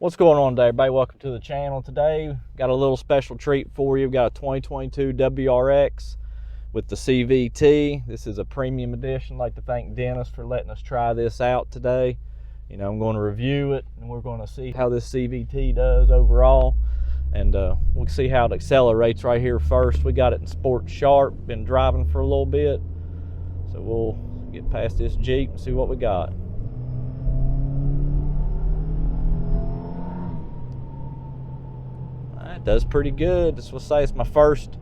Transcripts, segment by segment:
What's going on today, everybody? Welcome to the channel. Today, got a little special treat for you. We've got a 2022 WRX with the CVT. This is a premium edition. I'd like to thank Dennis for letting us try this out today. I'm going to review it, and we're going to see how this CVT does overall. And we'll see how it accelerates right here first. We got it in Sport Sharp, been driving for a little bit. So we'll get past this Jeep and see what we got. It does pretty good. This will say it's my first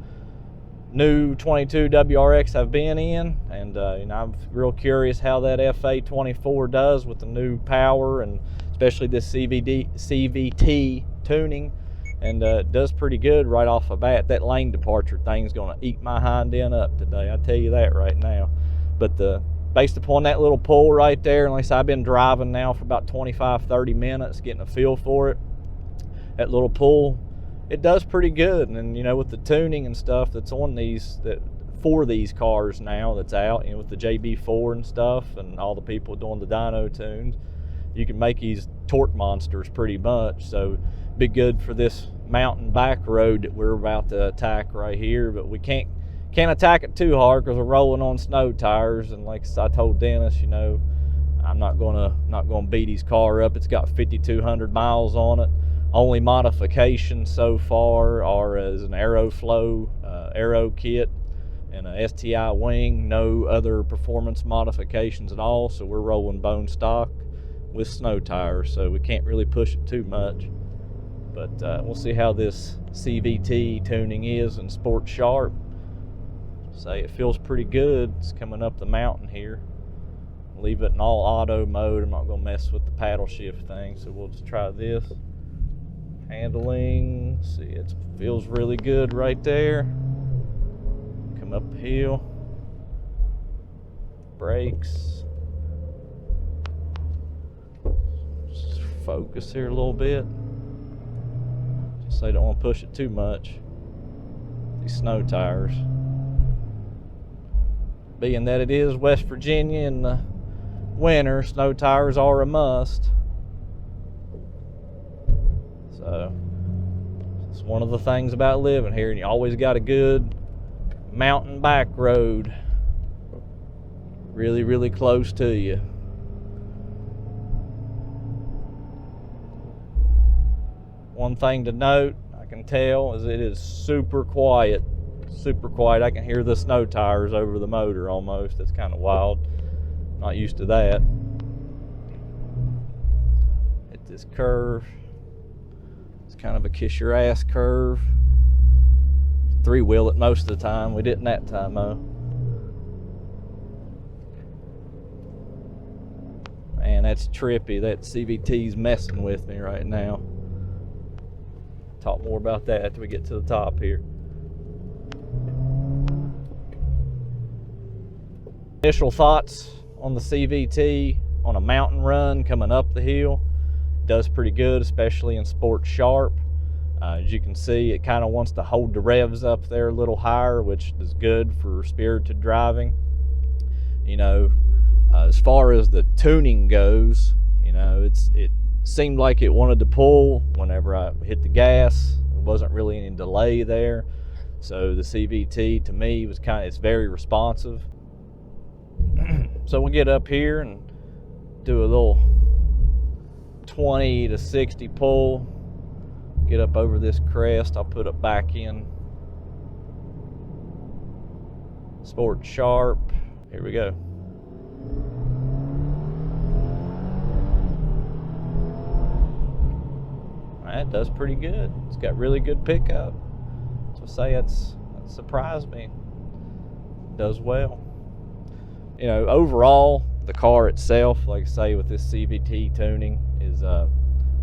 new 22 WRX I've been in, and I'm real curious how that FA24 does with the new power and especially this CVT tuning, and it does pretty good right off the bat. That lane departure thing's going to eat my hind end up today, I tell you that right now. But based upon that little pull right there, at least I've been driving now for about 25-30 minutes getting a feel for it. That little pull, it does pretty good. And with the tuning and stuff that's on these, for these cars now that's out, with the JB4 and stuff and all the people doing the dyno tunes, you can make these torque monsters pretty much. So be good for this mountain back road that we're about to attack right here. But we can't attack it too hard because we're rolling on snow tires. And like I told Dennis, I'm not gonna beat his car up. It's got 5,200 miles on it. Only modifications so far are as an Aeroflow aero kit and a STI wing. No other performance modifications at all. So we're rolling bone stock with snow tires, so we can't really push it too much. But we'll see how this CVT tuning is in Sport Sharp. Say it feels pretty good. It's coming up the mountain here. Leave it in all auto mode. I'm not gonna mess with the paddle shift thing, so we'll just try this. Handling, see, it feels really good right there. Come uphill. Brakes. Just focus here a little bit. Just say don't want to push it too much. These snow tires. Being that it is West Virginia in the winter, snow tires are a must. So it's one of the things about living here, and you always got a good mountain back road really, really close to you. One thing to note, I can tell, is it is super quiet. Super quiet. I can hear the snow tires over the motor almost. That's kind of wild. Not used to that. Hit this curve. It's kind of a kiss your ass curve. Three-wheel it most of the time. We didn't that time though. Man, that's trippy. That CVT's messing with me right now. Talk more about that after we get to the top here. Initial thoughts on the CVT on a mountain run coming up the hill. Does pretty good, especially in Sport Sharp. As you can see, it kind of wants to hold the revs up there a little higher, which is good for spirited driving. As far as the tuning goes, it seemed like it wanted to pull whenever I hit the gas. There wasn't really any delay there. So the CVT to me was it's very responsive. So we'll get up here and do a little 20 to 60 pull. Get up over this crest. I'll put it back in Sport Sharp. Here we go. That does pretty good. It's got really good pickup. So say that surprised me. It does well. Overall, the car itself, like I say, with this CVT tuning, is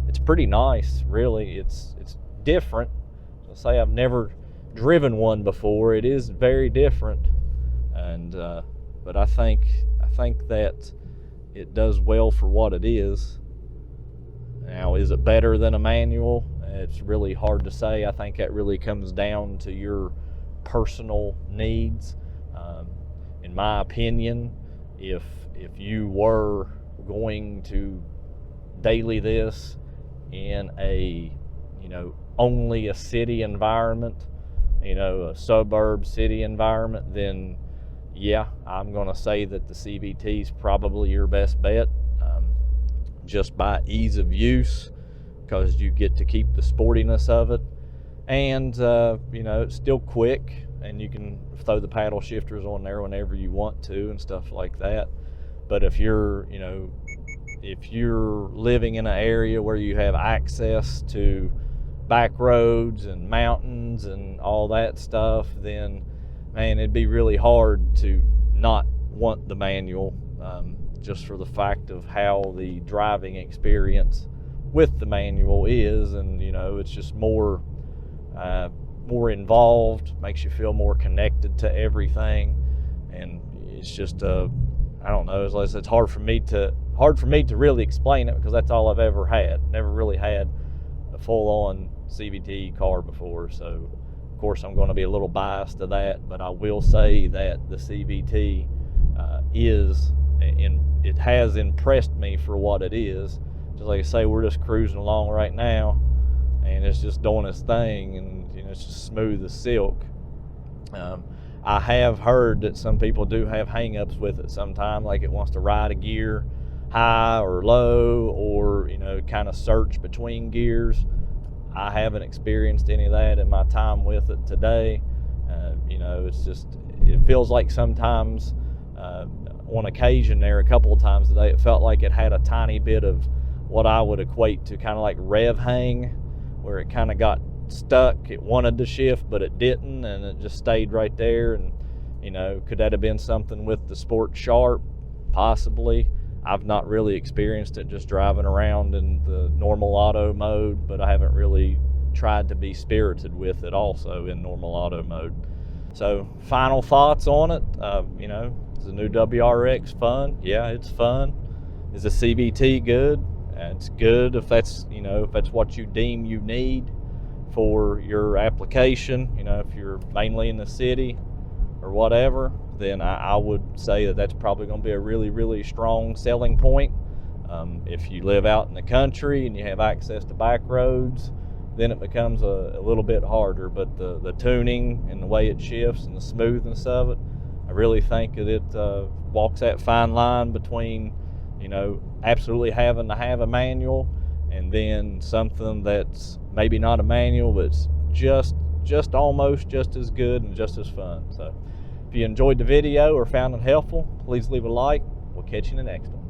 it's pretty nice. Really, it's different. I'll say I've never driven one before. It is very different, and but I think that it does well for what it is. Now, is it better than a manual? It's really hard to say. I think that really comes down to your personal needs. In my opinion, if you were going to daily this, in a, only a city environment, a suburb city environment, then yeah, I'm going to say that the CVT is probably your best bet, just by ease of use, because you get to keep the sportiness of it, and it's still quick, and you can throw the paddle shifters on there whenever you want to and stuff like that. But if you're living in an area where you have access to back roads and mountains and all that stuff, then man, it'd be really hard to not want the manual, just for the fact of how the driving experience with the manual is. And it's just more involved, makes you feel more connected to everything, and it's just I don't know, it's hard for me to really explain it, because that's all I've ever had. Never really had a full-on CVT car before, so of course I'm going to be a little biased to that. But I will say that the CVT it has impressed me for what it is. Just like I say, we're just cruising along right now, and it's just doing its thing, and it's just smooth as silk. I have heard that some people do have hang-ups with it sometime, like it wants to ride a gear high or low, or kind of search between gears. I haven't experienced any of that in my time with it today. It feels like sometimes, on occasion there, a couple of times today, it felt like it had a tiny bit of what I would equate to kind of like rev hang, where it kind of got stuck. It wanted to shift, but it didn't, and it just stayed right there. And could that have been something with the Sport Sharp? Possibly. I've not really experienced it just driving around in the normal auto mode, but I haven't really tried to be spirited with it also in normal auto mode. So final thoughts on it, is the new WRX fun? Yeah, it's fun. Is the CVT good? It's good if that's what you deem you need for your application. If you're mainly in the city or whatever, then I would say that that's probably going to be a really, really strong selling point. If you live out in the country and you have access to back roads, then it becomes a little bit harder. But the tuning and the way it shifts and the smoothness of it, I really think that it walks that fine line between absolutely having to have a manual, and then something that's maybe not a manual, but it's just almost just as good and just as fun. So if you enjoyed the video or found it helpful, please leave a like. We'll catch you in the next one.